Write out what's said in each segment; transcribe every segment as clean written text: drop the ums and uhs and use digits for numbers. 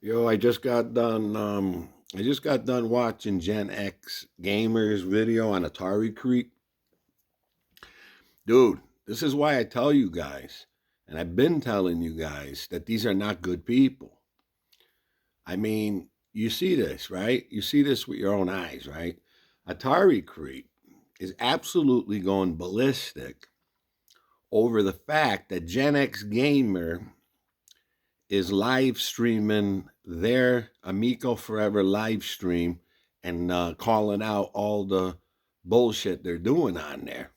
Yo, I just got done watching Gen X Gamers video on Atari Creek. Dude, this is why I tell you guys, and I've been telling you guys that these are not good people. I mean, you see this, right? You see this with your own eyes, right? Atari Creek is absolutely going ballistic over the fact that Gen X Gamer is live streaming their Amico Forever live stream and calling out all the bullshit they're doing on there.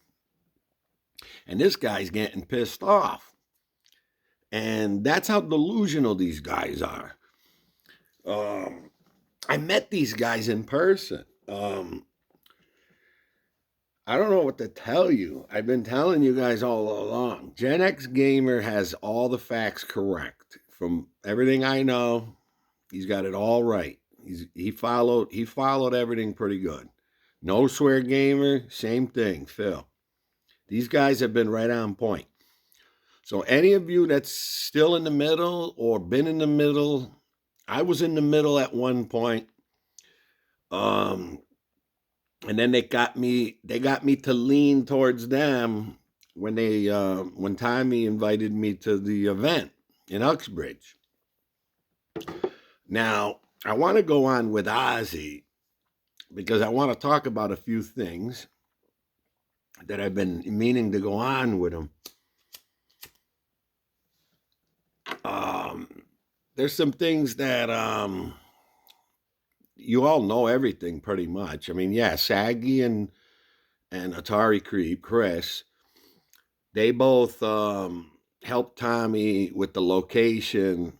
And this guy's getting pissed off. And that's how delusional these guys are. Um, I met these guys in person. I don't know what to tell you. I've been telling you guys all along. Gen X Gamer has all the facts correct. From everything I know, he's got it all right. He followed everything pretty good. No swear gamer, same thing, Phil. These guys have been right on point. So any of you that's still in the middle or been in the middle, I was in the middle at one point. Um, and then they got me to lean towards them when Tommy invited me to the event in Uxbridge. Now, I want to go on with Ozzy because I want to talk about a few things that I've been meaning to go on with him. Um, there's some things that you all know everything pretty much. I mean, yeah, Saggy and Atari Creep, Chris, they both helped Tommy with the locations,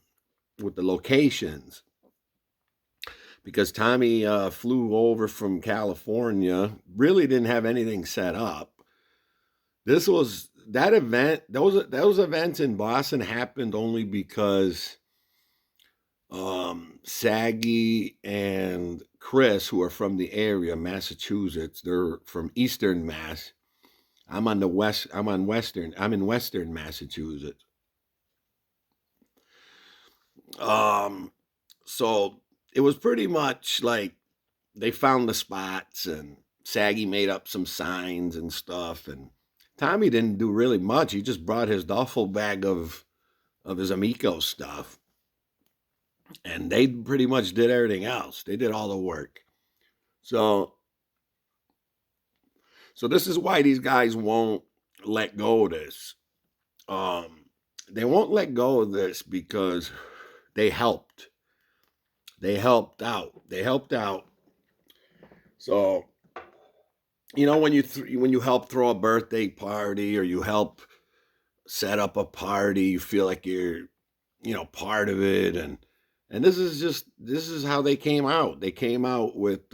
because Tommy flew over from California, really didn't have anything set up. This was that event. Those events in Boston happened only because Saggy and Chris, who are from the area, Massachusetts, they're from Eastern Mass. I'm on the west. I'm on Western. I'm in Western Massachusetts. Um, so it was pretty much like they found the spots, and Saggy made up some signs and stuff, and Tommy didn't do really much. He just brought his duffel bag of his Amico stuff, and they pretty much did everything else. They did all the work. So so this is why these guys won't let go of this. Um, they won't let go of this because they helped. They helped out. They helped out. So when you help throw a birthday party, or you help set up a party, you feel like you're part of it. And this is how they came out. They came out with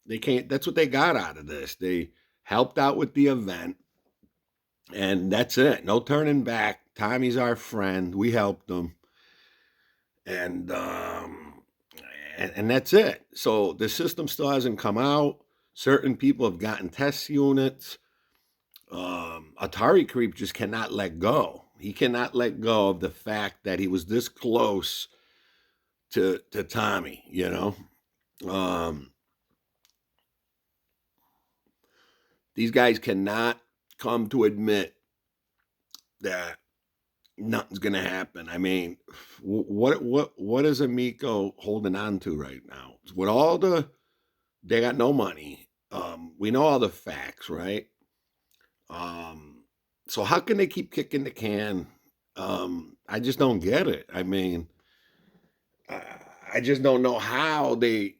that's what they got out of this. They helped out with the event, and that's it. No turning back. Tommy's our friend. We helped him, and and that's it. So the system still hasn't come out. Certain people have gotten test units. Atari Creep just cannot let go. He cannot let go of the fact that he was this close to Tommy. Um, these guys cannot come to admit that nothing's gonna happen. I mean, what is Amico holding on to right now? With all they got no money. We know all the facts, right? Um, so how can they keep kicking the can? I just don't get it. I mean, uh, I just don't know how they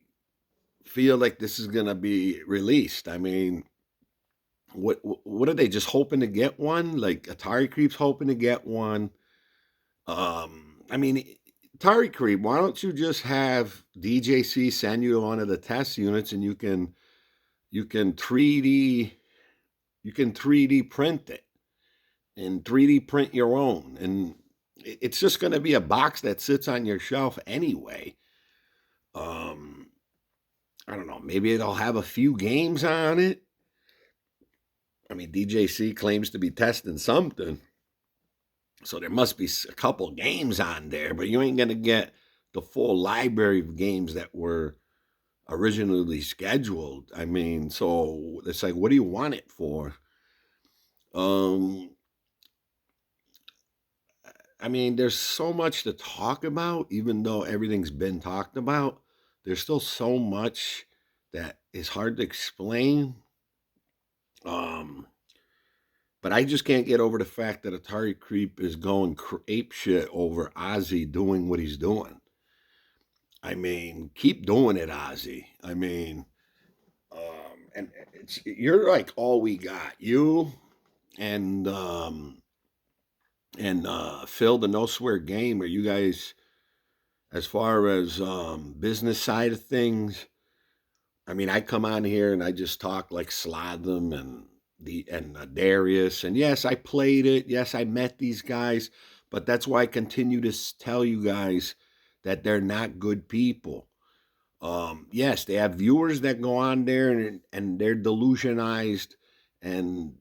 feel like this is gonna be released. I mean, what are they just hoping to get one? Like Atari Creep's hoping to get one. I mean, Atari Creep, why don't you just have DJC send you one of the test units, and you can 3D you can 3D print it and 3D print your own, and it's just going to be a box that sits on your shelf anyway. Um, I don't know. Maybe it'll have a few games on it. I mean, DJC claims to be testing something, so there must be a couple games on there. But you ain't gonna get the full library of games that were originally scheduled. I mean, so it's like, what do you want it for? Um, I mean, there's so much to talk about, even though everything's been talked about. There's still so much that is hard to explain. Um, but I just can't get over the fact that Atari Creep is going ape shit over Ozzy doing what he's doing. I mean, keep doing it, Ozzy. I mean, and you're like all we got. You and Phil, the No Swear Game. Are you guys, as far as business side of things? I mean, I come on here and I just talk like Slotham and Darius, and yes, I played it. Yes, I met these guys, but that's why I continue to tell you guys that they're not good people. Yes, they have viewers that go on there and they're delusionized, and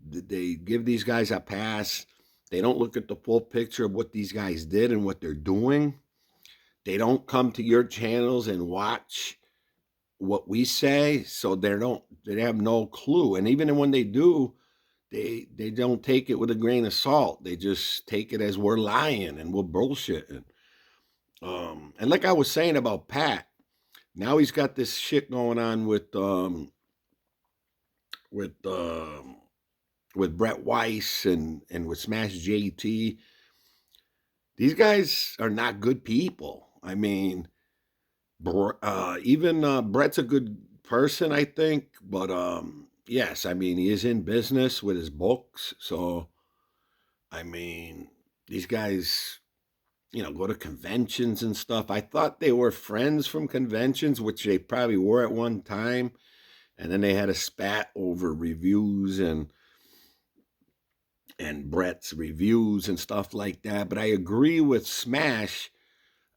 they give these guys a pass. They don't look at the full picture of what these guys did and what they're doing. They don't come to your channels and watch what we say, so they have no clue. And even when they do, they don't take it with a grain of salt. They just take it as we're lying and we're bullshitting. And like I was saying about Pat, now he's got this shit going on with um with Brett Weiss and with Smash JT. These guys are not good people. I mean, even Brett's a good person, I think, but yes, I mean he is in business with his books, so I mean these guys, go to conventions and stuff. I thought they were friends from conventions, which they probably were at one time, and then they had a spat over reviews and Brett's reviews and stuff like that. But I agree with Smash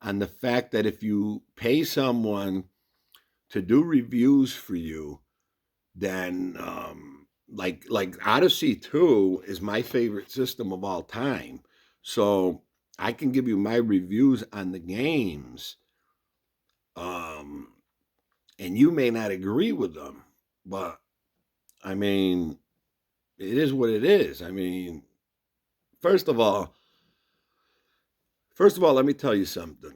on the fact that if you pay someone to do reviews for you, then like Odyssey 2 is my favorite system of all time. So I can give you my reviews on the games. Um and you may not agree with them, but I mean, it is what it is. I mean, first of all, let me tell you something.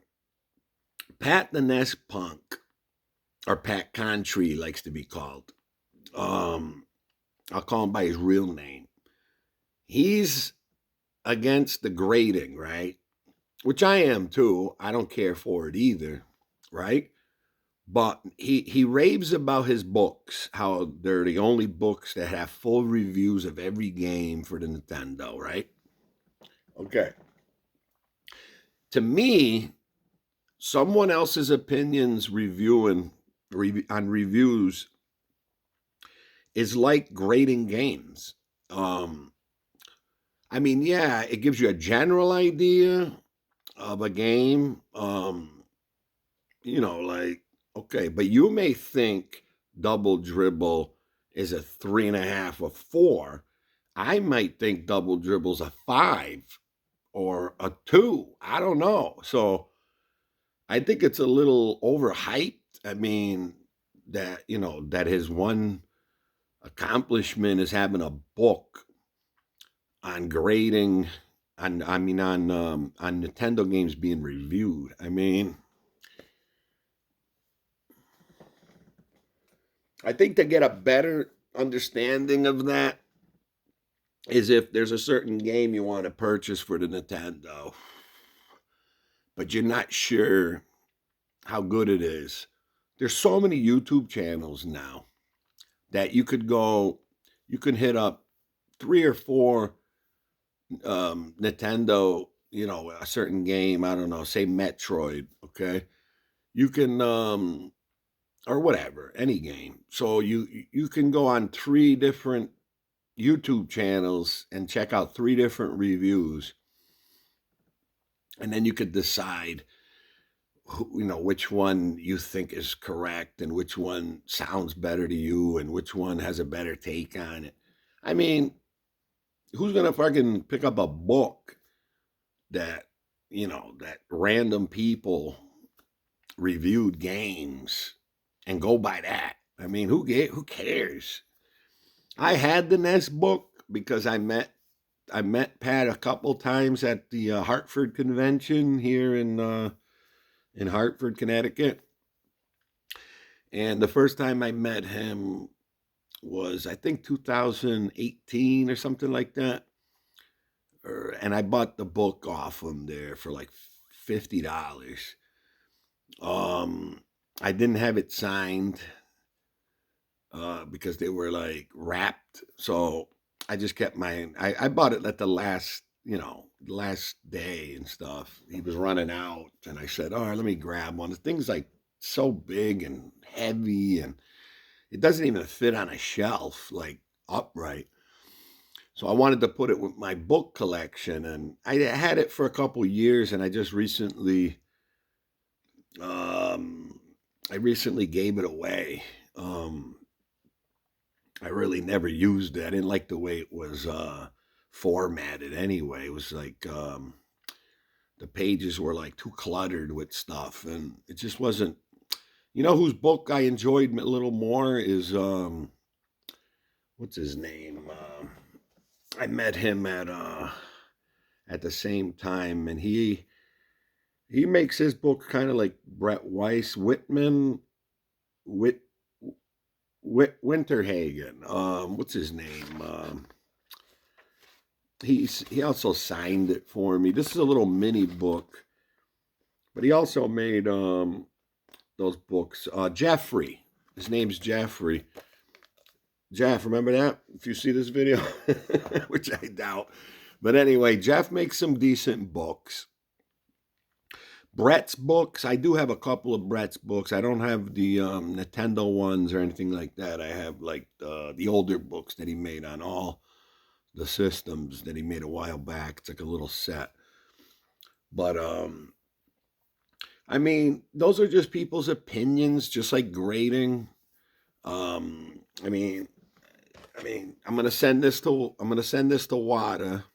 Pat the Nest Punk, or Pat Contree likes to be called. Um, I'll call him by his real name. He's against the grading, right? Which I am too. I don't care for it either, right? But he raves about his books, how they're the only books that have full reviews of every game for the Nintendo, right? Okay. To me, someone else's opinions on reviews is like grading games. Um, I mean, yeah, it gives you a general idea of a game. Like, okay, but you may think Double Dribble is a 3.5 or 4. I might think Double Dribble's a 5 or a 2. I don't know. So I think it's a little overhyped. I mean, that his one accomplishment is having a book on grading on Nintendo games being reviewed. I mean, I think to get a better understanding of that is if there's a certain game you want to purchase for the Nintendo, but you're not sure how good it is. There's so many YouTube channels now that you can hit up 3 or 4 Nintendo, a certain game. I don't know, say Metroid. Okay, you can or whatever, any game. So you can go on 3 different YouTube channels and check out 3 different reviews, and then you could decide which one you think is correct and which one sounds better to you and which one has a better take on it. I mean, who's gonna pick up a book that that random people reviewed games and go by that. I mean, who cares? I had the Ness book because I met Pat a couple times at the Hartford convention here in Hartford, Connecticut. And the first time I met him was, I think, 2018 or something like that. And I bought the book off him there for like $50. Um, I didn't have it signed because they were like wrapped. So I just kept mine. I bought it at the last day and stuff. He was running out, and I said, "All right, let me grab one." The thing's like so big and heavy, and it doesn't even fit on a shelf like upright. So I wanted to put it with my book collection, and I had it for a couple years, and um, I recently gave it away. Um, I really never used it. I didn't like the way it was formatted anyway. It was like the pages were like too cluttered with stuff, and it just wasn't. You know whose book I enjoyed a little more is what's his name? I met him at the same time, and he makes his book kind of like Brett Weiss, Whit Winterhagen. What's his name? He also signed it for me. This is a little mini book, but he also made those books. Jeffrey, his name's Jeffrey. Jeff, remember that? If you see this video, which I doubt. But anyway, Jeff makes some decent books. Brett's books, I do have a couple of Brett's books. I don't have the Nintendo ones or anything like that. I have like the older books that he made on all the systems that he made a while back. It's like a little set. But I mean, those are just people's opinions, just like grading. Um, I mean, I'm gonna send this to Wada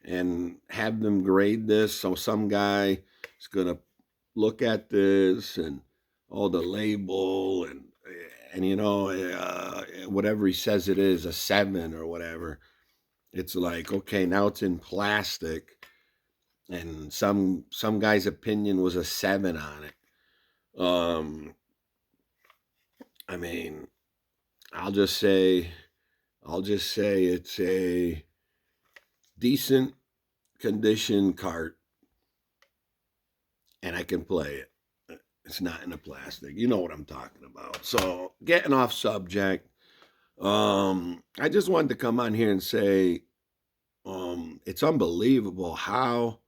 and have them grade this. So some guy is gonna look at this and all the label and whatever he says it is, a 7 or whatever. It's like, okay, now it's in plastic, and some guy's opinion was a 7 on it. I mean, I'll just say it's a decent condition cart, and I can play it. It's not in a plastic. You know what I'm talking about. So, getting off subject, I just wanted to come on here and say, it's unbelievable how.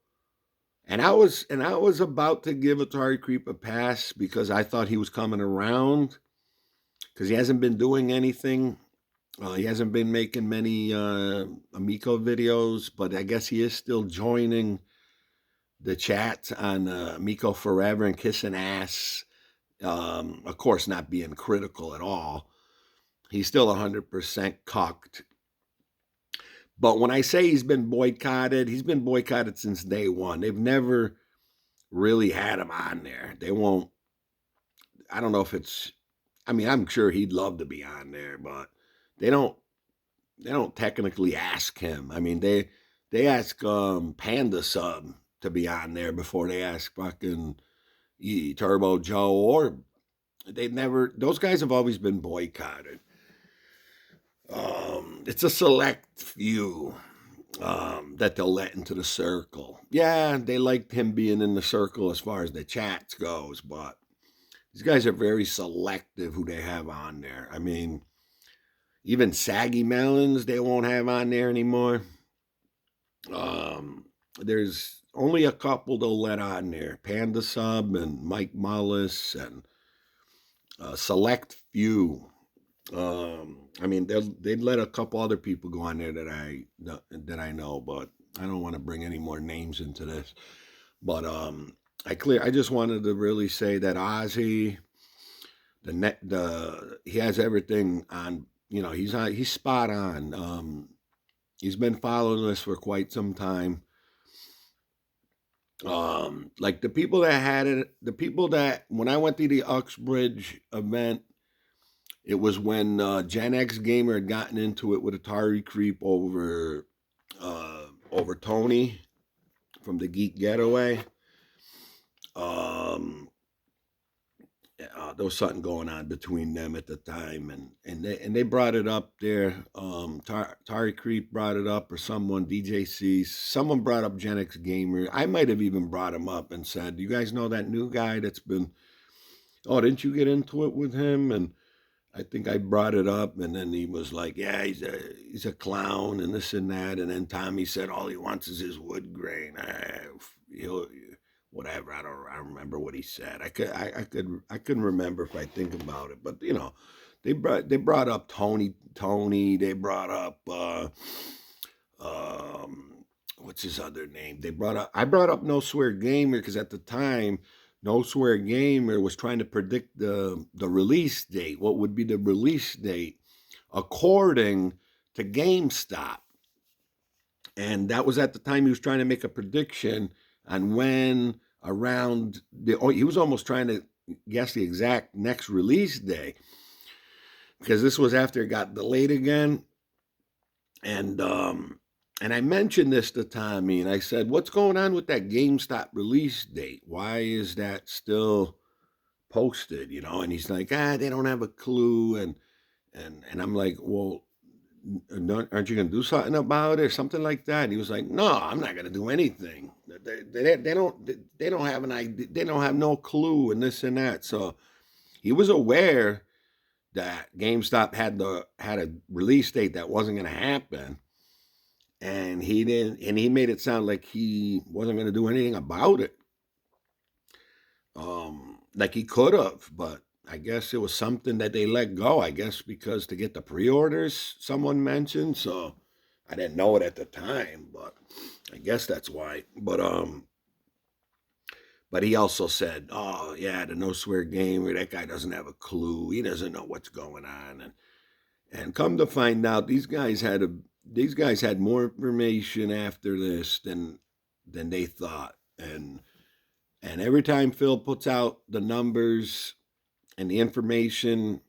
And I was about to give Atari Creep a pass because I thought he was coming around because he hasn't been doing anything. He hasn't been making many Amico videos, but I guess he is still joining the chat on Amico Forever and kissing ass. Of course, not being critical at all. He's still 100% cucked. But when I say he's been boycotted since day one. They've never really had him on there. They won't. I don't know if it's. I mean, I'm sure he'd love to be on there, but they don't. They don't technically ask him. I mean, they ask Panda Sub to be on there before they ask fucking Turbo Joe, or they never. Those guys have always been boycotted. It's a select few that they'll let into the circle. Yeah, they liked him being in the circle as far as the chats goes, but these guys are very selective who they have on there. I mean, even Saggy Melons they won't have on there anymore. There's only a couple they'll let on there: Panda Sub and Mike Mullis, and a select few. I mean, they'd let a couple other people go on there that I know, but I don't want to bring any more names into this. But I just wanted to really say that Ozzy, he has everything on. He's spot on. He's been following us for quite some time. Like the people that had it, the people that when I went to the Uxbridge event, it was when Gen X Gamer had gotten into it with Atari Creep over Tony from the Geek Getaway. Um, there was something going on between them at the time, and they brought it up there. Tari Creep brought it up, or someone, DJC, someone brought up Gen X Gamer. I might have even brought him up and said, "You guys know that new guy that's been? Oh, didn't you get into it with him?" And I think I brought it up, and then he was like, "Yeah, he's a clown and this and that." And then Tommy said, "All he wants is his wood grain." He'll, whatever. I don't remember what he said. I couldn't remember if I think about it. But they brought up Tony. They brought up what's his other name? I brought up No Swear Gamer because at the time No Swear Gamer was trying to predict the release date. What would be the release date according to GameStop? And that was at the time he was trying to make a prediction on when around he was almost trying to guess the exact next release day because this was after it got delayed again. And I mentioned this to Tommy, and I said, "What's going on with that GameStop release date? Why is that still posted?" And he's like, "They don't have a clue." And I'm like, "Well, aren't you going to do something about it or something like that?" And he was like, "No, I'm not going to do anything. They don't have an idea. They don't have no clue and this and that." So he was aware that GameStop had a release date that wasn't going to happen, and he didn't. And he made it sound like he wasn't going to do anything about it. Like he could have, but I guess it was something that they let go. I guess because to get the pre-orders, someone mentioned. So I didn't know it at the time, but I guess that's why. But he also said, "Oh yeah, the No Swear Gamer. That guy doesn't have a clue. He doesn't know what's going on." And come to find out, these guys had more information after this than they thought. And every time Phil puts out the numbers and the information,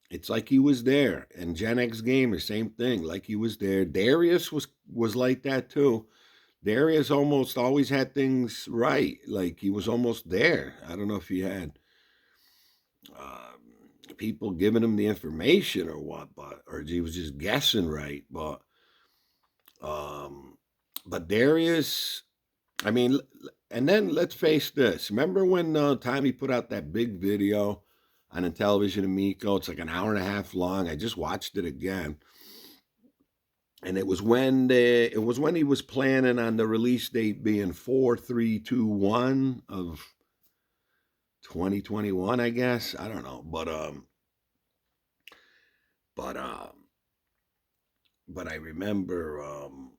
it's like he was there. And Gen X Gamer, same thing, like he was there. Darius was like that too. Darius almost always had things right, like he was almost there. I don't know if he had people giving him the information or what, or he was just guessing right. Um, but Darius, I mean, and then let's face this. Remember when Tommy put out that big video on Intellivision Amico? It's like an hour and a half long. I just watched it again, and it was when he was planning on the release date being 4/3/2/1 of 2021. I guess I don't know, but but I remember um,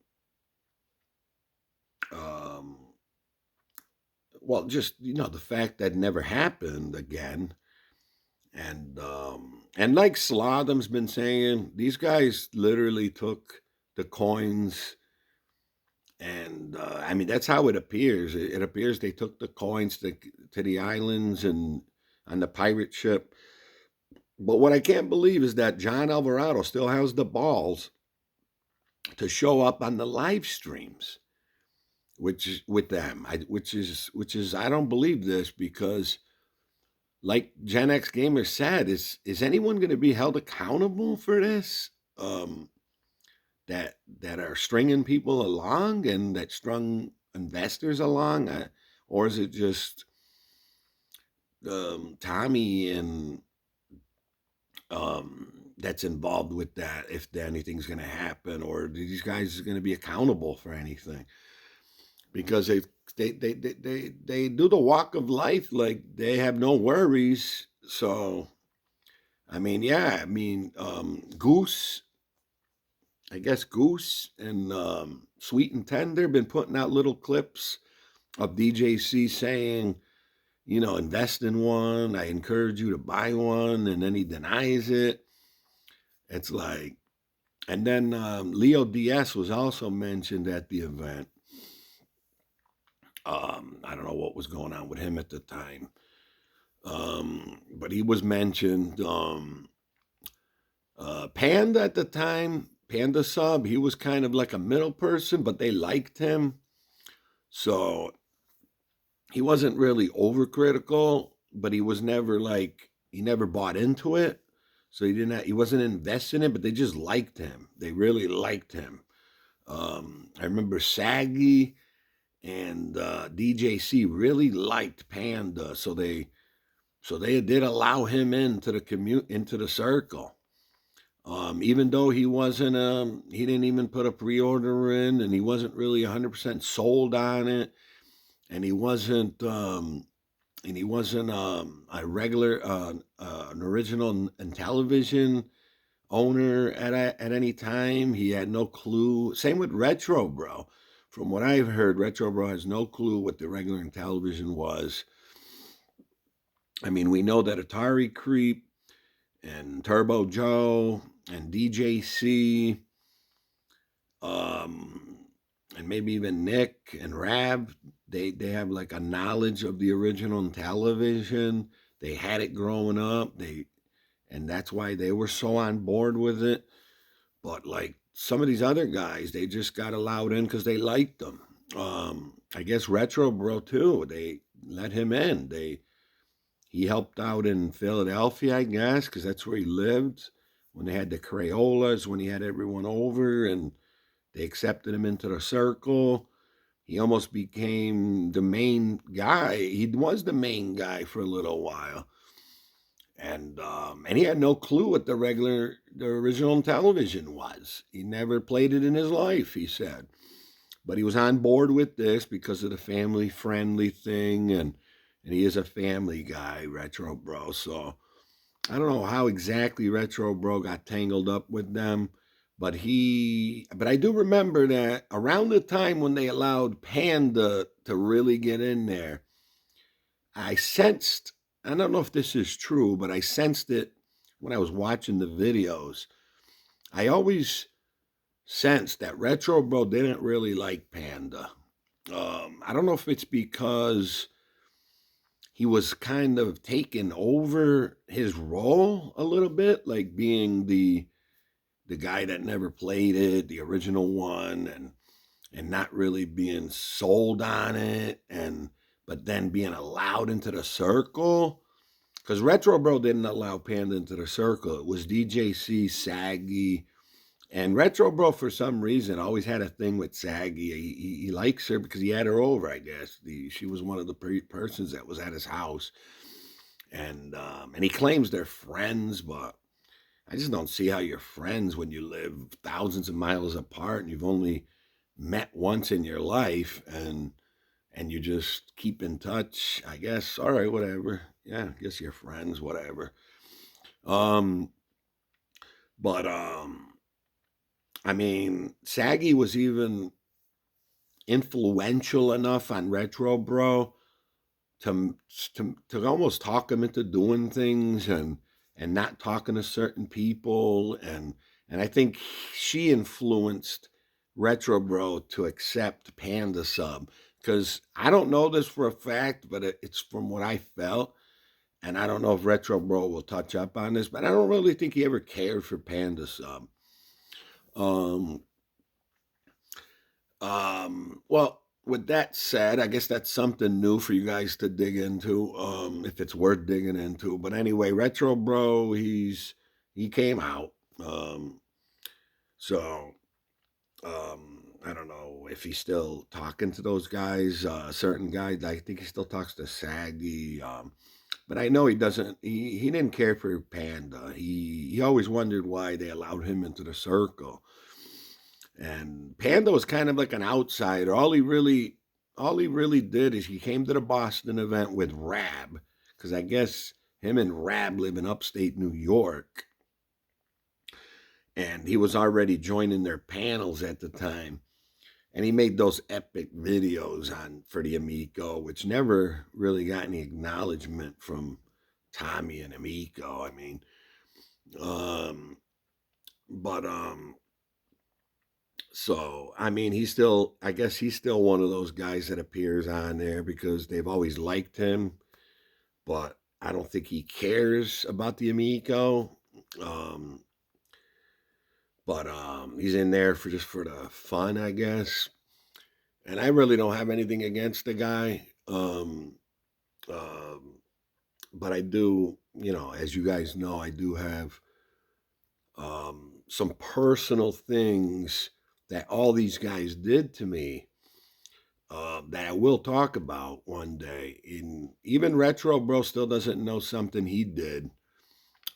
well, just the fact that never happened again. And like Slotham's been saying, these guys literally took the coins, and I mean that's how it appears. It appears they took the coins to the islands and on the pirate ship. But what I can't believe is that John Alvarado still has the balls to show up on the live streams, which is with them. Which is I don't believe this because like Gen X Gamer said, is anyone going to be held accountable for this? That are stringing people along and that strung investors along, or is it just Tommy and that's involved with that? If anything's going to happen, or are these guys going to be accountable for anything? Because they do the walk of life like they have no worries. So I mean, yeah, I mean, Goose, I guess Goose and Sweet and Tender been putting out little clips of DJC saying, invest in one. I encourage you to buy one. And then he denies it. It's like, and then Leo DS was also mentioned at the event. I don't know what was going on with him at the time. But he was mentioned. Panda at the time, Panda Sub, he was kind of like a middle person, but they liked him. So he wasn't really overcritical, but he was never like, he never bought into it. So he wasn't invested in it, but they just liked him. They really liked him. I remember Saggy and DJC really liked Panda, so they did allow him into the circle. Even though he didn't even put a pre-order in, and he wasn't really 100% sold on it, and he wasn't a regular, an original Intellivision owner at any time. He had no clue. Same with Retro Bro. From what I've heard, Retro Bro has no clue what the regular Intellivision was. I mean, we know that Atari Creep and Turbo Joe and DJC, um, and maybe even Nick and Rab, they have like a knowledge of the original Intellivision. They had it growing up. And that's why they were so on board with it. But like some of these other guys, they just got allowed in because they liked them. I guess Retro Bro too. They let him in. He helped out in Philadelphia, I guess, because that's where he lived. When they had the Crayolas, when he had everyone over, and they accepted him into the circle. He almost became the main guy. He was the main guy for a little while, and he had no clue what the original television was. He never played it in his life, he said, but he was on board with this because of the family friendly thing, and he is a family guy, Retro Bro. So I don't know how exactly Retro Bro got tangled up with them, but I do remember that around the time when they allowed Panda to really get in there, I sensed, I don't know if this is true, but I sensed it when I was watching the videos. I always sensed that Retro Bro didn't really like Panda. I don't know if it's because he was kind of taking over his role a little bit, like being the guy that never played it, the original one, and not really being sold on it, and but then being allowed into the circle. Because Retro Bro didn't allow Panda into the circle. It was DJC, Saggy, and Retro Bro for some reason always had a thing with Saggy. He likes her because he had her over, I guess. She was one of the persons that was at his house, and he claims they're friends, but I just don't see how you're friends when you live thousands of miles apart and you've only met once in your life, and you just keep in touch. I guess, all right, whatever. Yeah, I guess you're friends, whatever. Um, but I mean, Saggy was even influential enough on Retro Bro to almost talk him into doing things and not talking to certain people, and I think she influenced Retro Bro to accept Panda Sub, because I don't know this for a fact, but it's from what I felt, and I don't know if Retro Bro will touch up on this, but I don't really think he ever cared for Panda Sub. Um, well, with that said, I guess that's something new for you guys to dig into, if it's worth digging into. But anyway, Retro Bro, he came out. So I don't know if he's still talking to those guys, certain guys. I think he still talks to Saggy. But I know he doesn't. He didn't care for Panda. He always wondered why they allowed him into the circle. And Panda was kind of like an outsider. All he really did is he came to the Boston event with Rab, because I guess him and Rab live in upstate New York, and he was already joining their panels at the time. And he made those epic videos on for the Amico, which never really got any acknowledgement from Tommy and Amico. I mean, um, but So, I mean, I guess he's still one of those guys that appears on there because they've always liked him, but I don't think he cares about the Amico. Um, but he's in there for just for the fun, I guess. And I really don't have anything against the guy. Um, but I do, as you guys know, I do have some personal things that all these guys did to me that I will talk about one day. In even Retro Bro still doesn't know something he did,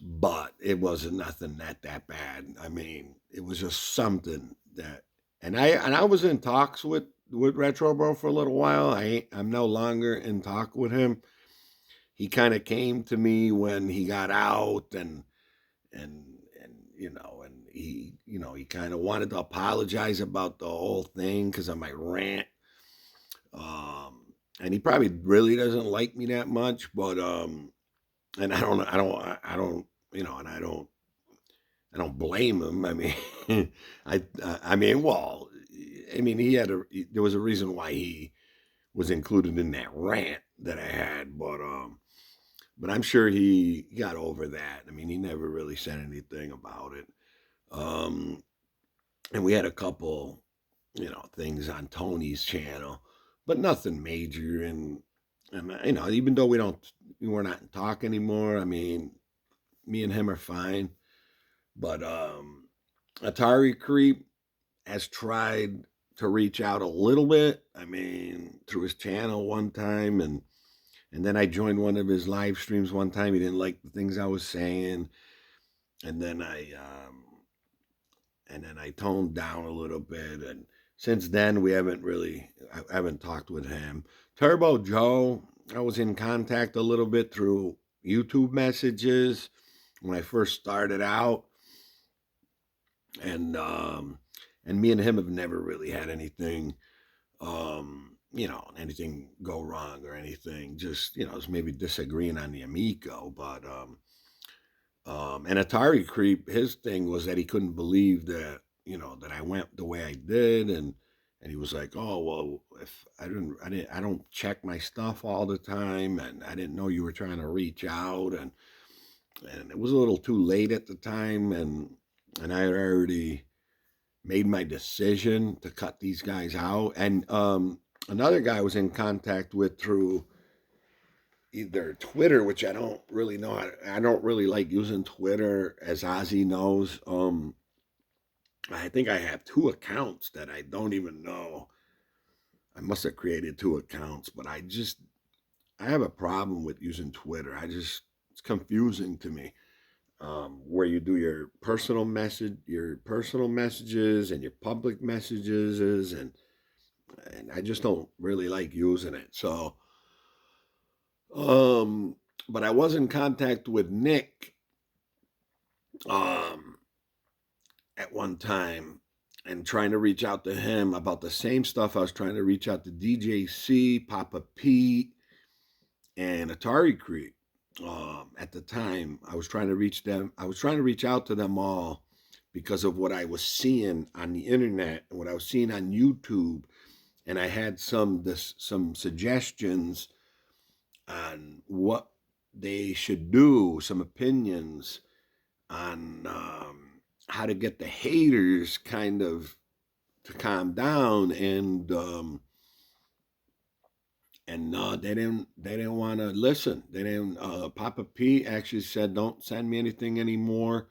but it wasn't nothing that bad. I mean, it was just something that, and I was in talks with Retro Bro for a little while. I'm no longer in talk with him. He kind of came to me when he got out, and he kind of wanted to apologize about the whole thing because of my rant. And he probably really doesn't like me that much, but and I don't blame him. I mean, I mean, well, I mean, there was a reason why he was included in that rant that I had, but I'm sure he got over that. I mean, he never really said anything about it. Um, and we had a couple, things on Tony's channel, but nothing major. And even though we're not in talk anymore. I mean, me and him are fine. But Atari Creep has tried to reach out a little bit. I mean, through his channel one time, and then I joined one of his live streams one time. He didn't like the things I was saying, and then I toned down a little bit. And since then, I haven't talked with him. Turbo Joe, I was in contact a little bit through YouTube messages when I first started out, and me and him have never really had anything, anything go wrong or anything. Just maybe disagreeing on the Amico, but and Atari Creep, his thing was that he couldn't believe that that I went the way I did, and he was like, "Oh well, if I don't check my stuff all the time, and I didn't know you were trying to reach out, and it was a little too late at the time, and I had already made my decision to cut these guys out." And another guy I was in contact with through either Twitter, which I don't really know. I don't really like using Twitter, as Ozzy knows. I think I have two accounts that I don't even know. I must have created two accounts, but I have a problem with using Twitter. It's confusing to me. Where you do your personal messages and your public messages, and I just don't really like using it. So, um, but I was in contact with Nick, um, at one time, and trying to reach out to him about the same stuff I was trying to reach out to DJC, Papa Pete, and Atari Creek. At the time, I was trying to reach them. I was trying to reach out to them all because of what I was seeing on the internet and what I was seeing on YouTube, and I had some suggestions on what they should do, some opinions on how to get the haters kind of to calm down, and they didn't want to listen. They didn't. Papa P actually said, "Don't send me anything anymore,"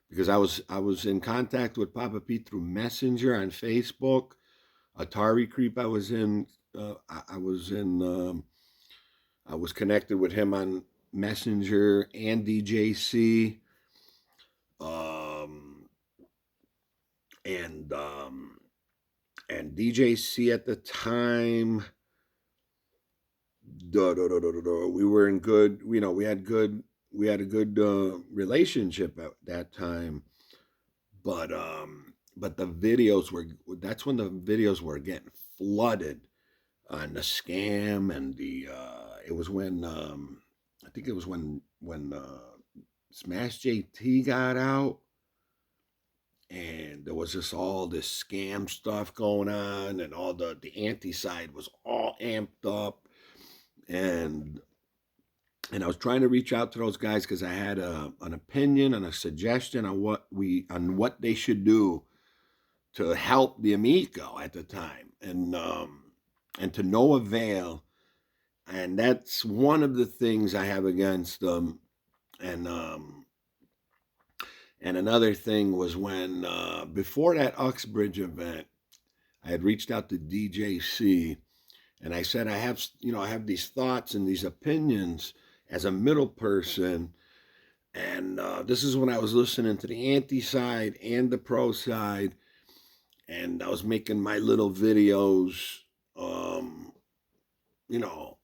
because I was in contact with Papa P through Messenger on Facebook. Atari Creep, I was in. I was in. I was connected with him on Messenger and DJC. Um, and DJC at the time, we were in good. We had a good relationship at that time. But the videos were. That's when the videos were getting flooded on the scam and the. It was when I think it was when Smash JT got out, and there was just all this scam stuff going on, and all the anti side was all amped up, and I was trying to reach out to those guys because I had an opinion and a suggestion on what they should do to help the Amico at the time, and to no avail. And that's one of the things I have against them. And another thing was when before that Uxbridge event, I had reached out to DJC, and I said I have these thoughts and these opinions as a middle person. And this is when I was listening to the anti side and the pro side, and I was making my little videos, um, you know,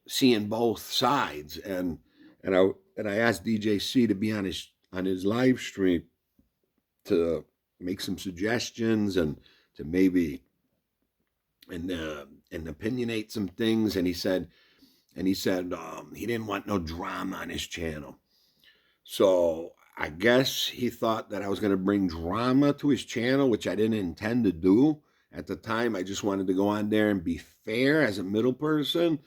seeing both sides. And I asked DJC to be on his live stream to make some suggestions and to maybe and opinionate some things. And he said he didn't want no drama on his channel. So I guess he thought that I was going to bring drama to his channel, which I didn't intend to do at the time. I just wanted to go on there and be fair as a middle person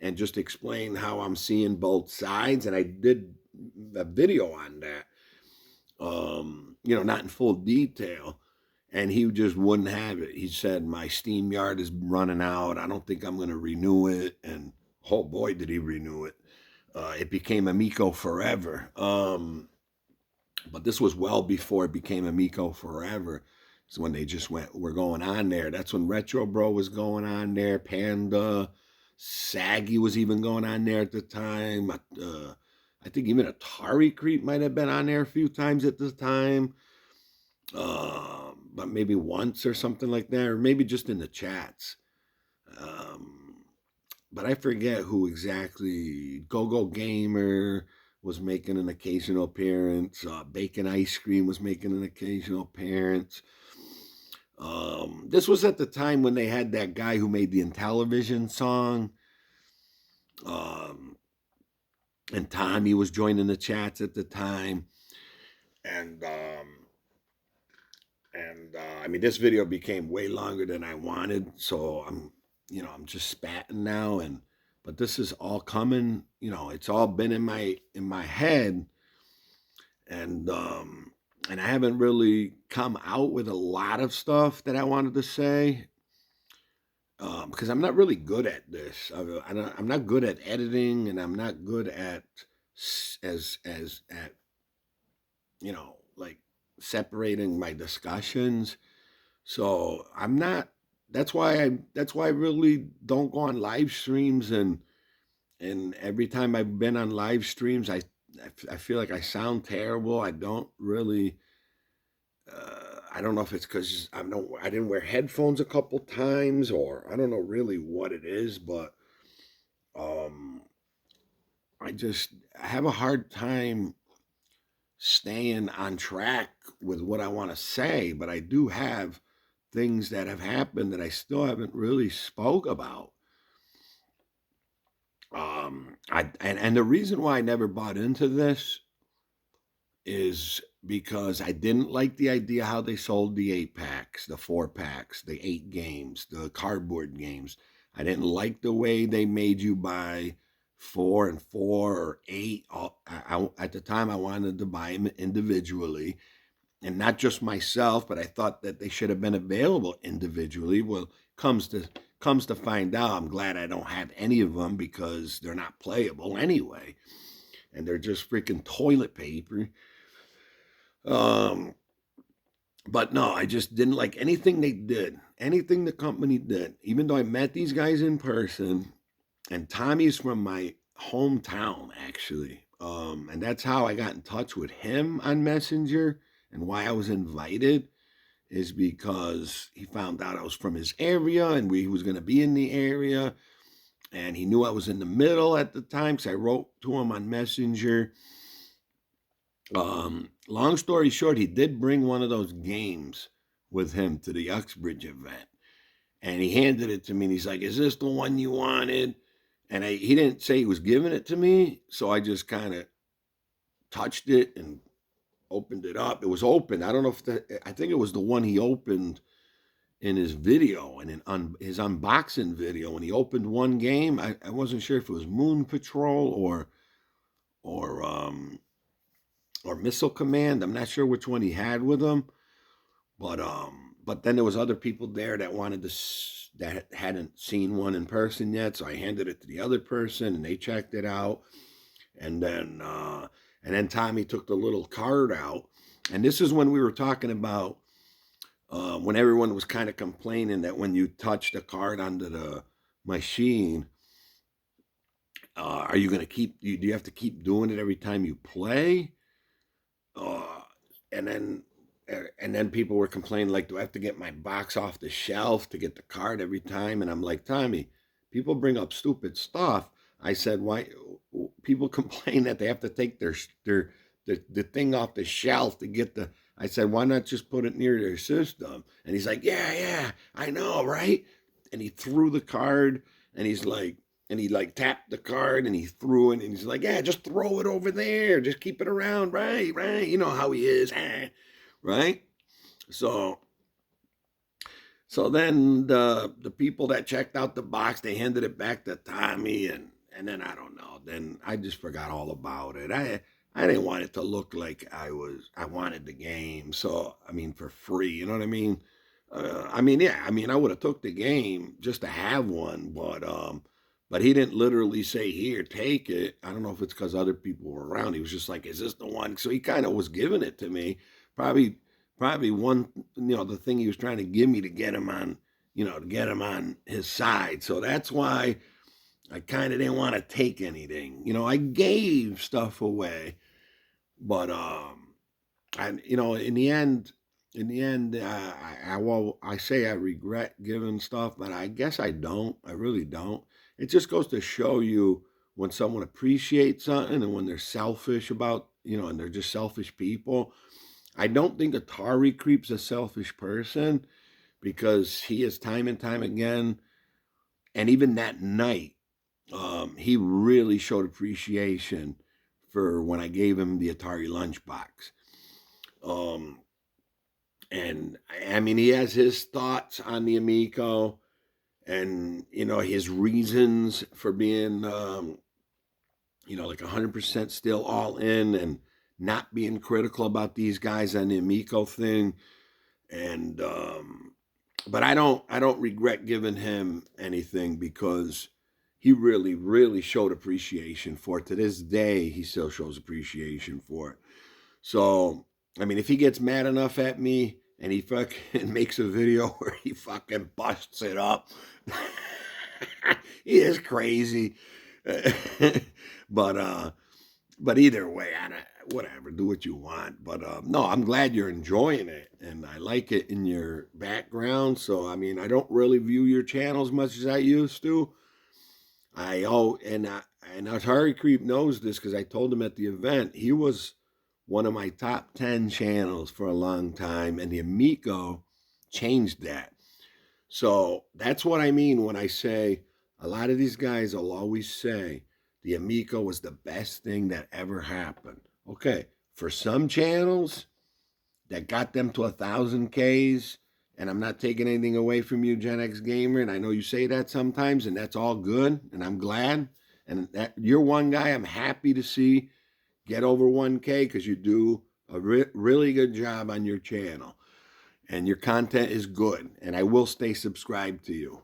and just explain how I'm seeing both sides. And I did a video on that, not in full detail. And he just wouldn't have it. He said, my Steam yard is running out. I don't think I'm going to renew it. And oh boy, did he renew it. It became Amico Forever. But this was well before it became Amico Forever. So when they just we're going on there. That's when Retro Bro was going on there. Panda, Saggy was even going on there at the time. I think even Atari Creep might have been on there a few times at the time. But maybe once or something like that, or maybe just in the chats. But I forget who exactly. Go Gamer was making an occasional appearance. Bacon Ice Cream was making an occasional appearance. This was at the time when they had that guy who made the Intellivision song. And Tommy was joining the chats at the time. And I mean, this video became way longer than I wanted, so I'm just spatting now. But this is all coming, it's all been in my head, and I haven't really come out with a lot of stuff that I wanted to say, because I'm not really good at this. I'm not good at editing, and I'm not good at like separating my discussions. So I'm not. That's why I really don't go on live streams, and every time I've been on live streams, I feel like I sound terrible. I don't really. I don't know if it's because I didn't wear headphones a couple times, or I don't know really what it is, but um, I have a hard time staying on track with what I want to say. But I do have things that have happened that I still haven't really spoke about. And the reason why I never bought into this is because I didn't like the idea how they sold the 8-packs, the 4-packs, the 8 games, the cardboard games. I didn't like the way they made you buy 4 and 4 or 8. At the time, I wanted to buy them individually, and not just myself, but I thought that they should have been available individually. Well, comes to find out, I'm glad I don't have any of them because they're not playable anyway, and they're just freaking toilet paper. But no, I just didn't like anything they did, anything the company did. Even though I met these guys in person, and Tommy's from my hometown actually, and that's how I got in touch with him on Messenger, and why I was invited is because he found out I was from his area and he was going to be in the area, and he knew I was in the middle at the time, so I wrote to him on Messenger. Long story short, he did bring one of those games with him to the Uxbridge event, and he handed it to me, and he's like, "Is this the one you wanted?" And he didn't say he was giving it to me, so I just kind of touched it and opened it up. It was open. I don't know if I think it was the one he opened in his video and his unboxing video. When he opened one game, I wasn't sure if it was Moon Patrol or um or Missile Command. I'm not sure which one he had with him, but then there was other people there that wanted to that hadn't seen one in person yet, so I handed it to the other person and they checked it out. And then Tommy took the little card out, and this is when we were talking about when everyone was kind of complaining that when you touch the card onto the machine, are you going to keep? Do you have to keep doing it every time you play? Uh, and then and then people were complaining like, do I have to get my box off the shelf to get the card every time? And I'm like, Tommy, people bring up stupid stuff. I said, why? People complain that they have to take the thing off the shelf to get the. I said, why not just put it near their system? And he's like, yeah, I know, right? And he threw the card, and he's like, and he like tapped the card and he threw it, and he's like, yeah, just throw it over there, just keep it around, right, you know how he is, right? So then the people that checked out the box, they handed it back to Tommy, and then I don't know, then I just forgot all about it. I didn't want it to look like I wanted the game, so I mean, for free, you know what I mean? Yeah, I mean, I would have took the game just to have one, but he didn't literally say, "Here, take it." I don't know if it's because other people were around. He was just like, "Is this the one?" So he kind of was giving it to me. Probably, probably one, the thing he was trying to give me to get him on, to get him on his side. So that's why I kind of didn't want to take anything. I gave stuff away, but in the end, I say I regret giving stuff, but I guess I don't. I really don't. It just goes to show you when someone appreciates something and when they're selfish about, and they're just selfish people. I don't think Atari Creep's a selfish person because he is time and time again, and even that night, he really showed appreciation for when I gave him the Atari lunchbox. Um, and I mean, he has his thoughts on the Amico, and his reasons for being, like 100% still all in and not being critical about these guys on the Amico thing. And but I don't regret giving him anything because he really, really showed appreciation for it. To this day, he still shows appreciation for it. So, I mean, if he gets mad enough at me and he fucking makes a video where he fucking busts it up, he is crazy. but either way, whatever, do what you want. But no, I'm glad you're enjoying it, and I like it in your background. So I mean, I don't really view your channel as much as I used to. And Atari Creep knows this because I told him at the event he was one of my top 10 channels for a long time, and the Amico changed that. So that's what I mean when I say a lot of these guys will always say the Amico was the best thing that ever happened. Okay, for some channels that got them to 1,000 Ks, and I'm not taking anything away from you, Gen X Gamer, and I know you say that sometimes, and that's all good, and I'm glad. And that you're one guy I'm happy to see get over 1K because you do a really good job on your channel and your content is good, and I will stay subscribed to you.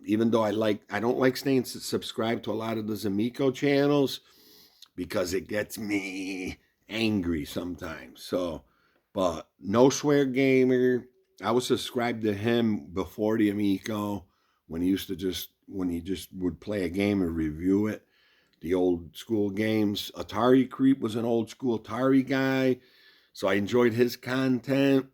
Even though I don't like staying subscribed to a lot of the Amico channels because it gets me angry sometimes. So, but No Swear Gamer, I was subscribed to him before the Amico when he just would play a game and review it. The old school games. Atari Creep was an old school Atari guy, so I enjoyed his content.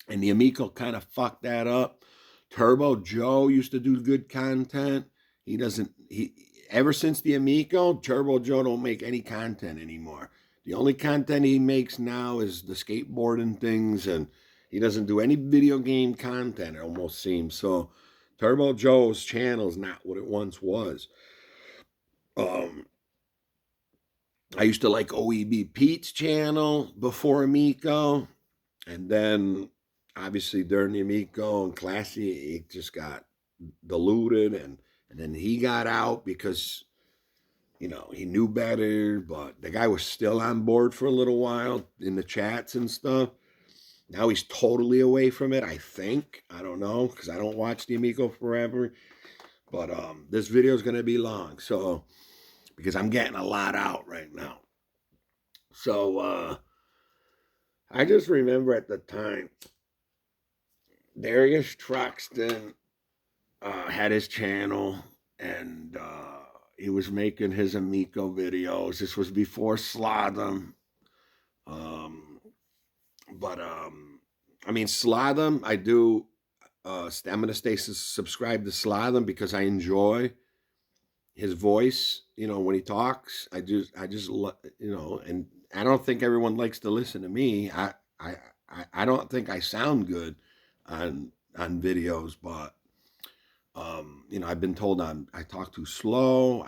And the Amico kind of fucked that up. Turbo Joe used to do good content. He ever since the Amico, Turbo Joe don't make any content anymore. The only content he makes now is the skateboarding things, and he doesn't do any video game content, it almost seems. So Turbo Joe's channel is not what it once was. Um, I used to like OEB Pete's channel before Amico, and then obviously during the Amico and Classy, it just got diluted, and then he got out because he knew better, but the guy was still on board for a little while in the chats and stuff. Now he's totally away from it, I think. I don't know, because I don't watch the Amico forever. But this video is going to be long, so because I'm getting a lot out right now. So I just remember at the time, Darius Truxton had his channel, and he was making his Amico videos. This was before Slotham. But I mean, Slotham, I do. I'm going to stay subscribed to Slotham because I enjoy his voice. When he talks, and I don't think everyone likes to listen to me. I don't think I sound good on videos, but I've been told I talk too slow.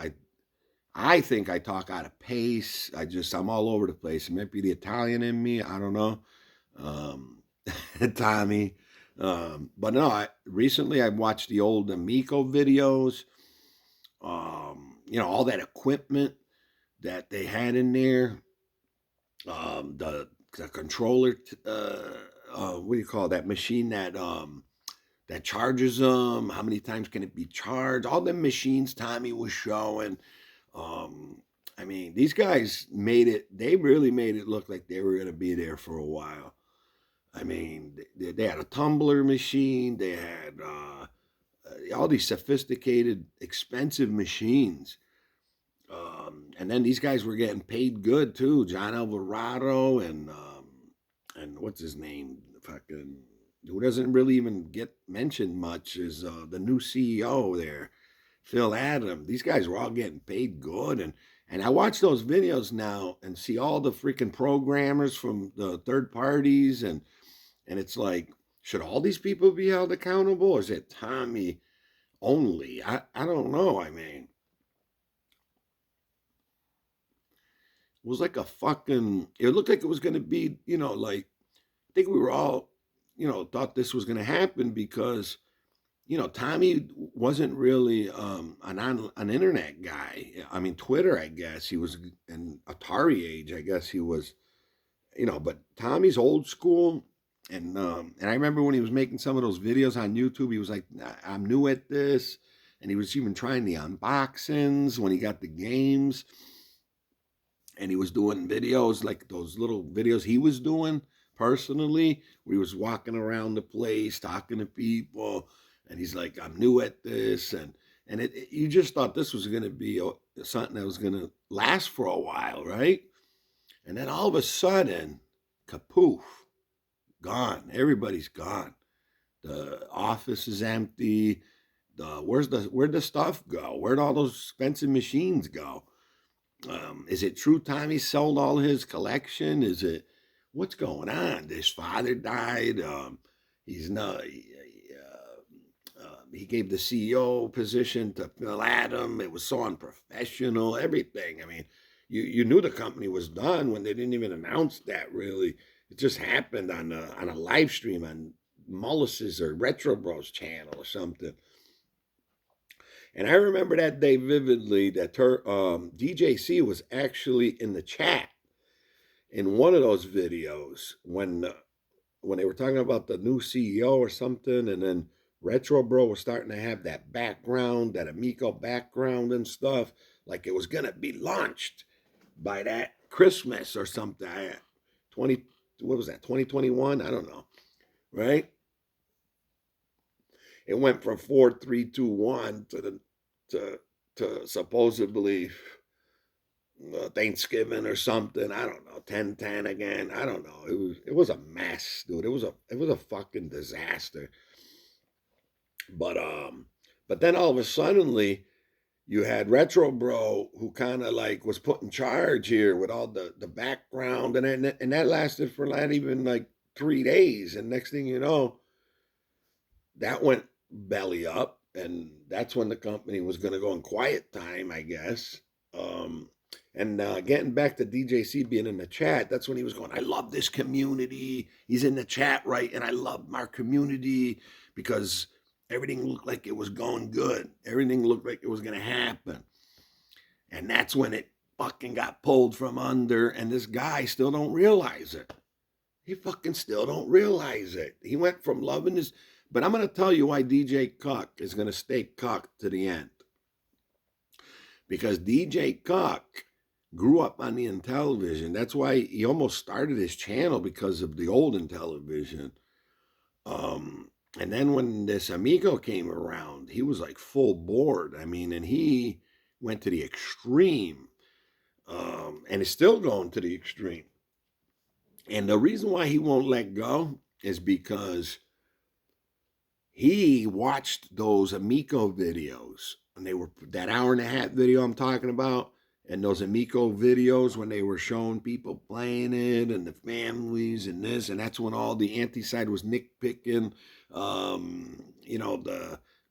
I think I talk out of pace. I'm all over the place. It might be the Italian in me. I don't know. Tommy. But no, recently I've watched the old Amico videos. All that equipment that they had in there. The controller, what do you call that machine that charges them? How many times can it be charged? All the machines Tommy was showing. I mean, these guys they really made it look like they were going to be there for a while. I mean, they had a tumbler machine. They had all these sophisticated, expensive machines. And then these guys were getting paid good too. John Alvarado and what's his name? Fucking who doesn't really even get mentioned much is the new CEO there, Phil Adam. These guys were all getting paid good, and I watch those videos now and see all the freaking programmers from the third parties, and it's like, should all these people be held accountable, or is it Tommy only? I don't know. I mean, it was like a fucking. It looked like it was going to be, like I think we were all, thought this was going to happen because Tommy wasn't really an internet guy. I mean, Twitter, I guess he was, an Atari age, I guess he was, but Tommy's old school. And I remember when he was making some of those videos on YouTube, he was like, I'm new at this. And he was even trying the unboxings when he got the games. And he was doing videos like those little videos he was doing personally, where he was walking around the place, talking to people. And he's like, I'm new at this. And you just thought this was going to be something that was going to last for a while, right? And then all of a sudden, kapoof, gone. Everybody's gone. The office is empty. Where'd the stuff go? Where'd all those expensive machines go? Is it true Tommy sold all his collection? Is it what's going on? His father died. He's not. He gave the CEO position to Phil Adam. It was so unprofessional. Everything. I mean, you knew the company was done when they didn't even announce that. Really, it just happened on a live stream on Mullis's or Retro Bros channel or something. And I remember that day vividly that DJC was actually in the chat in one of those videos when they were talking about the new CEO or something, and then Retro Bro was starting to have that background, that Amico background and stuff, like it was gonna be launched by that Christmas or something. 20, what was that? 2021? I don't know, right? It went from 4-3-2-1 to supposedly Thanksgiving or something. I don't know. 10-10 again. I don't know. It was a mess, dude. It was a fucking disaster. But then all of a suddenly you had Retro Bro who kind of like was put in charge here with all the background, and that lasted for not even like 3 days, and next thing you know, that went belly up, and that's when the company was going to go in quiet time, I guess. And getting back to DJC being in the chat, that's when he was going, I love this community. He's in the chat, right? And I love our community because everything looked like it was going good. Everything looked like it was going to happen. And that's when it fucking got pulled from under. And this guy still don't realize it. He fucking still don't realize it. He went from loving his... But I'm going to tell you why DJ Cuck is going to stay Cuck to the end. Because DJ Cuck grew up on the Intellivision. That's why he almost started his channel, because of the old Intellivision. And then when this Amico came around, he was like full board. I mean, and he went to the extreme, and is still going to the extreme. And the reason why he won't let go is because he watched those Amico videos, and they were that hour-and-a-half video I'm talking about, and those Amico videos when they were showing people playing it and the families and this, and that's when all the anti-side was nitpicking, you know,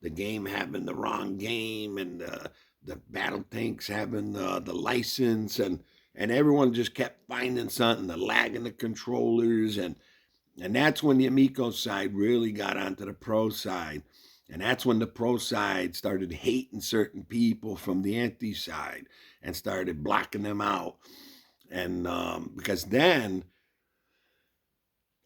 the game having the wrong game, and the battle tanks having the license, and everyone just kept finding something, the lag in the controllers, and that's when the Amico side really got onto the pro side. And that's when the pro side started hating certain people from the anti side and started blocking them out. And because then,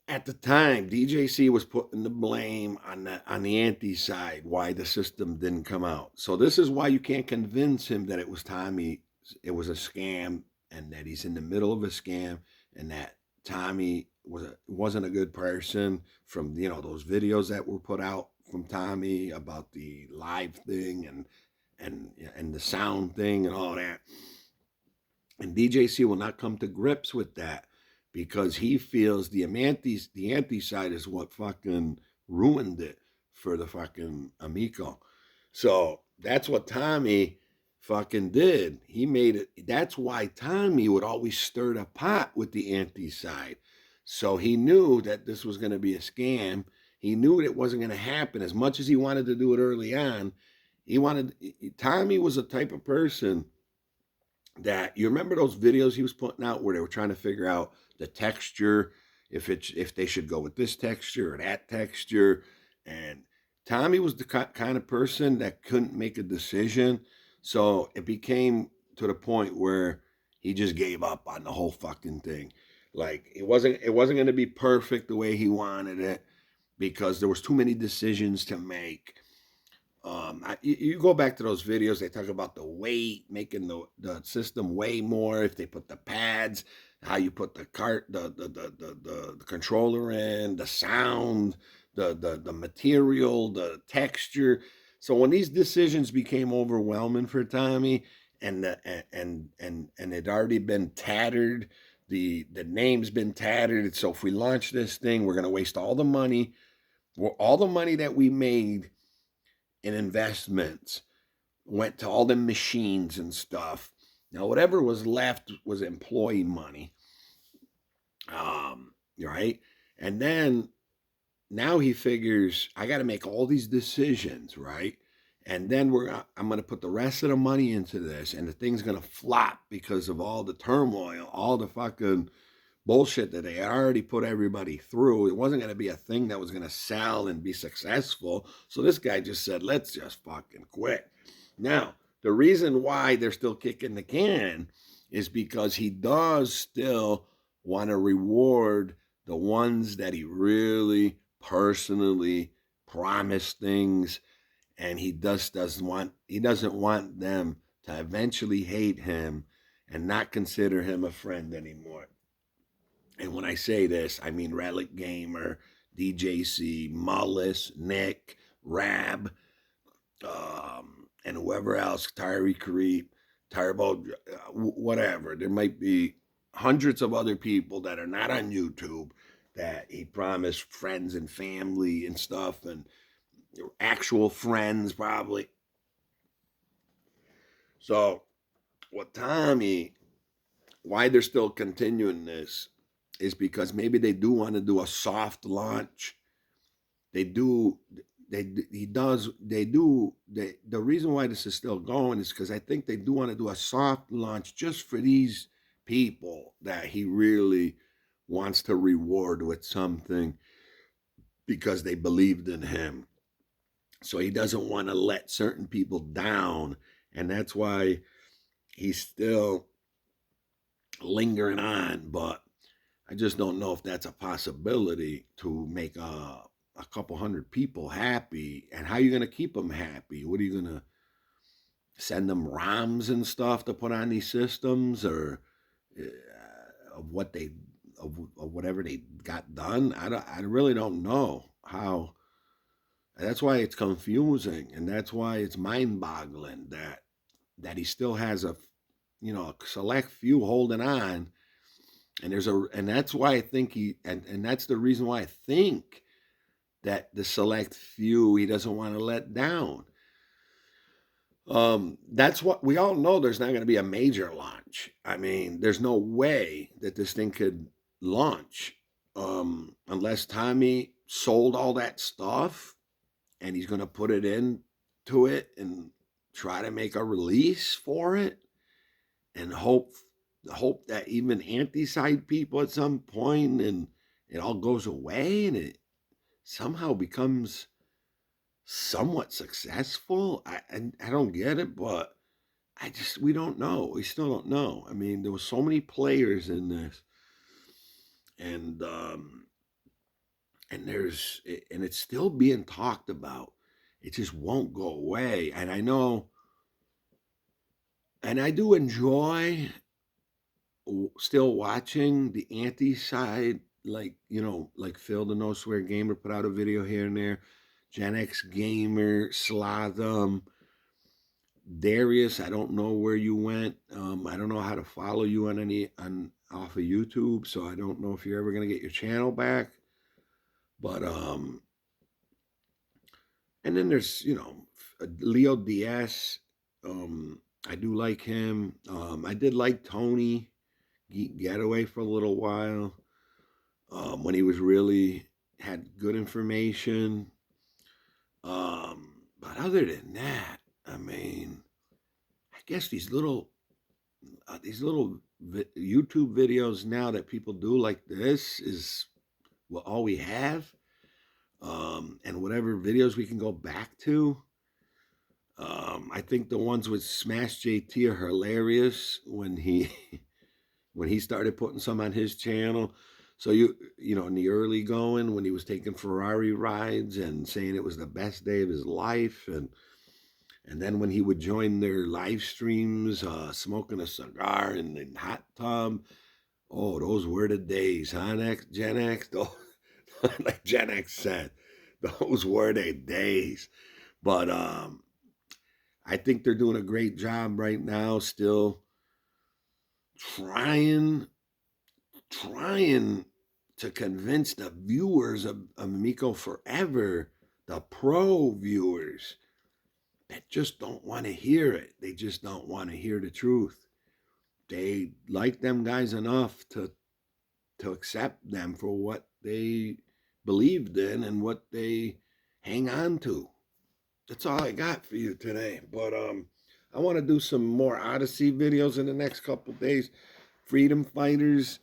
at the time, DJC was putting the blame on the anti side, why the system didn't come out. So this is why you can't convince him that it was Tommy, it was a scam, and that he's in the middle of a scam, and that Tommy wasn't a good person, from, you know, those videos that were put out from Tommy about the live thing and the sound thing and all that. And DJC will not come to grips with that, because he feels the anti side is what fucking ruined it for the fucking Amico. So that's what Tommy fucking did. He made it. That's why Tommy would always stir the pot with the anti side. So he knew that this was going to be a scam. He knew it wasn't going to happen. As much as he wanted to do it early on, Tommy was a type of person that, you remember those videos he was putting out where they were trying to figure out the texture, if they should go with this texture or that texture. And Tommy was the kind of person that couldn't make a decision. So it became to the point where he just gave up on the whole fucking thing. Like, it wasn't going to be perfect the way he wanted it, because there was too many decisions to make. You go back to those videos, they talk about the weight, making the system weigh more if they put the pads, how you put the controller in, the sound, the material, the texture. So when these decisions became overwhelming for Tommy, and it already been tattered, the name's been tattered. So if we launch this thing, we're gonna waste all the money that we made in investments, went to all the machines and stuff. Now, whatever was left was employee money, right? And then now he figures, I got to make all these decisions, right? And then I'm going to put the rest of the money into this, and the thing's going to flop because of all the turmoil, all the fucking bullshit that they had already put everybody through. It wasn't going to be a thing that was going to sell and be successful. So this guy just said, let's just fucking quit. Now, the reason why they're still kicking the can is because he does still want to reward the ones that he really personally promised things, and he doesn't want them to eventually hate him and not consider him a friend anymore. And when I say this, I mean Relic Gamer, DJC, Mullis, Nick, Rab, and whoever else, Tyree Creep, Turbo, whatever. There might be hundreds of other people that are not on YouTube that he promised friends and family and stuff, and actual friends probably. So why they're still continuing this is because maybe they do want to do a soft launch. They do, the reason why this is still going is because I think they do want to do a soft launch just for these people that he really wants to reward with something because they believed in him. So he doesn't want to let certain people down, and that's why he's still lingering on. But I just don't know if that's a possibility to make a couple hundred people happy. And how are you going to keep them happy? What are you going to send them ROMs and stuff to put on these systems, or of what they of whatever they got done? I really don't know how. That's why it's confusing, and that's why it's mind-boggling that he still has a a select few holding on, and that's why I think and that's the reason why I think that the select few he doesn't want to let down. That's what we all know. There's not going to be a major launch. I mean, there's no way that this thing could launch unless Tommy sold all that stuff and he's going to put it into it and try to make a release for it and hope that even anti-side people at some point and it all goes away and it somehow becomes somewhat successful. I don't get it, but we don't know. We still don't know. I mean, there were so many players in this, and and it's still being talked about. It just won't go away. And I know, and I do enjoy still watching the anti side, like like Phil the No Swear Gamer put out a video here and there. Gen X Gamer, Slotham, Darius, I don't know where you went. I don't know how to follow you on off of YouTube, so I don't know if you're ever gonna get your channel back. But and then there's Leo DS. I do like him. I did like Tony Getaway for a little while. When he was really had good information. But other than that, I mean, I guess these little YouTube videos now that people do like this is all we have. And whatever videos we can go back to. I think the ones with Smash JT are hilarious when he when he started putting some on his channel. So in the early going when he was taking Ferrari rides and saying it was the best day of his life, and then when he would join their live streams, smoking a cigar in the hot tub. Oh, those were the days, huh? Gen X, like Gen X said, those were the days. But I think they're doing a great job right now, still trying to convince the viewers of Amico Forever, the pro viewers, that just don't want to hear it. They just don't want to hear the truth. They like them guys enough to accept them for what they believed in and what they hang on to. That's all I got for you today. But I want to do some more Odyssey videos in the next couple days. Freedom Fighters.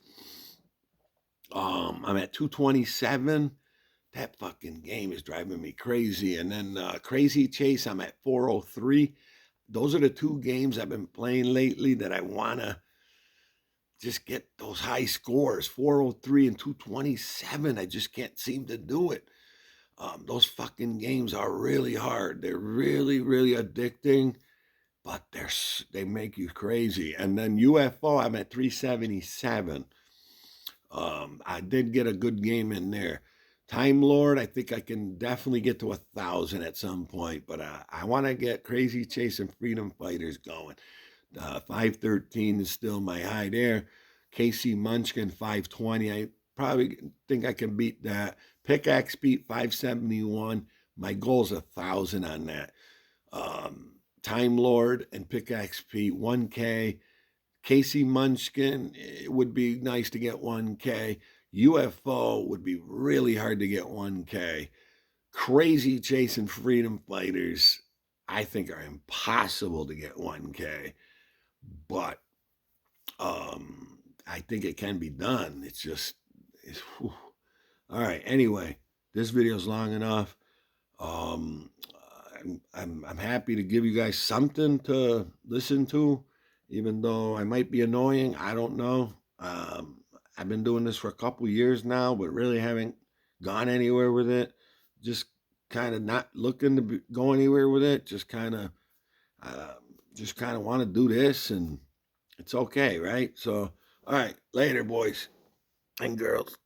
I'm at 227. That fucking game is driving me crazy. And then Crazy Chase, I'm at 403. Those are the two games I've been playing lately that I want to just get those high scores, 403 and 227. I just can't seem to do it. Those fucking games are really hard. They're really, really addicting, but they make you crazy. And then UFO, I'm at 377. I did get a good game in there. Time Lord, I think I can definitely get to 1,000 at some point, but I want to get Crazy Chase and Freedom Fighters going. 513 is still my high there. KC Munchkin 520. I probably think I can beat that. Pickaxe beat 571. My goal's 1,000 on that. Time Lord and Pickaxe Pete 1K. KC Munchkin, it would be nice to get 1K. UFO would be really hard to get 1K. crazy chasing freedom fighters, I think, are impossible to get 1K. But I think it can be done. It's just, all right. Anyway, this video is long enough. Um, I'm happy to give you guys something to listen to, even though I might be annoying. I don't know. I've been doing this for a couple years now, but really haven't gone anywhere with it. Just kind of not looking to go anywhere with it. Uh, just kind of want to do this, and it's okay, right? So, all right, later, boys and girls.